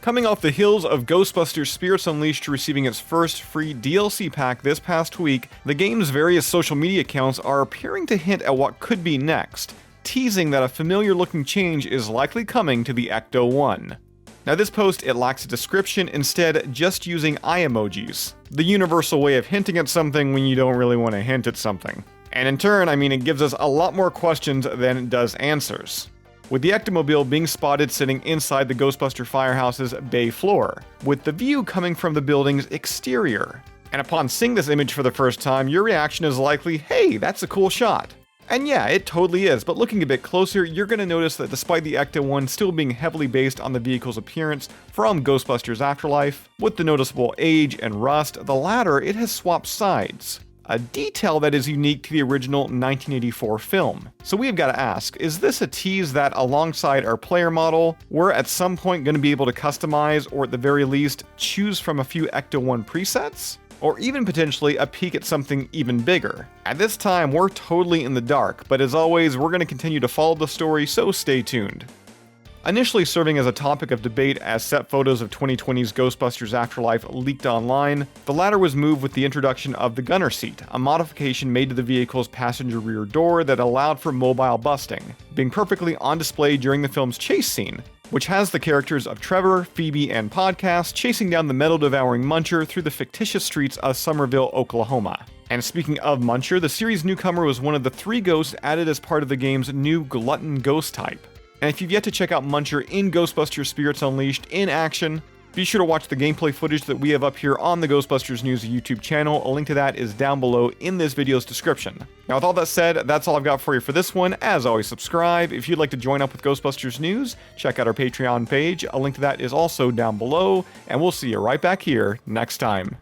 Coming off the heels of Ghostbusters Spirits Unleashed receiving its first free DLC pack this past week, the game's various social media accounts are appearing to hint at what could be next, teasing that a familiar-looking change is likely coming to the Ecto-1. Now this post, it lacks a description, instead just using eye emojis, the universal way of hinting at something when you don't really want to hint at something. And in turn, it gives us a lot more questions than it does answers. With the Ectomobile being spotted sitting inside the Ghostbuster Firehouse's bay floor, with the view coming from the building's exterior. And upon seeing this image for the first time, your reaction is likely, hey, that's a cool shot. And yeah, it totally is, but looking a bit closer, you're going to notice that despite the Ecto-1 still being heavily based on the vehicle's appearance from Ghostbusters Afterlife, with the noticeable age and rust, the latter, it has swapped sides. A detail that is unique to the original 1984 film. So we've got to ask, is this a tease that alongside our player model, we're at some point going to be able to customize, or at the very least, choose from a few Ecto-1 presets? Or even potentially a peek at something even bigger. At this time, we're totally in the dark, but as always, we're going to continue to follow the story, so stay tuned. Initially serving as a topic of debate as set photos of 2020's Ghostbusters Afterlife leaked online, the latter was moved with the introduction of the gunner seat, a modification made to the vehicle's passenger rear door that allowed for mobile busting, being perfectly on display during the film's chase scene, which has the characters of Trevor, Phoebe, and Podcast chasing down the metal-devouring Muncher through the fictitious streets of Summerville, Oklahoma. And speaking of Muncher, the series newcomer was one of the 3 ghosts added as part of the game's new glutton ghost type. And if you've yet to check out Muncher in Ghostbusters Spirits Unleashed in action, be sure to watch the gameplay footage that we have up here on the Ghostbusters News YouTube channel. A link to that is down below in this video's description. Now with all that said, that's all I've got for you for this one. As always, subscribe. If you'd like to join up with Ghostbusters News, check out our Patreon page. A link to that is also down below, and we'll see you right back here next time.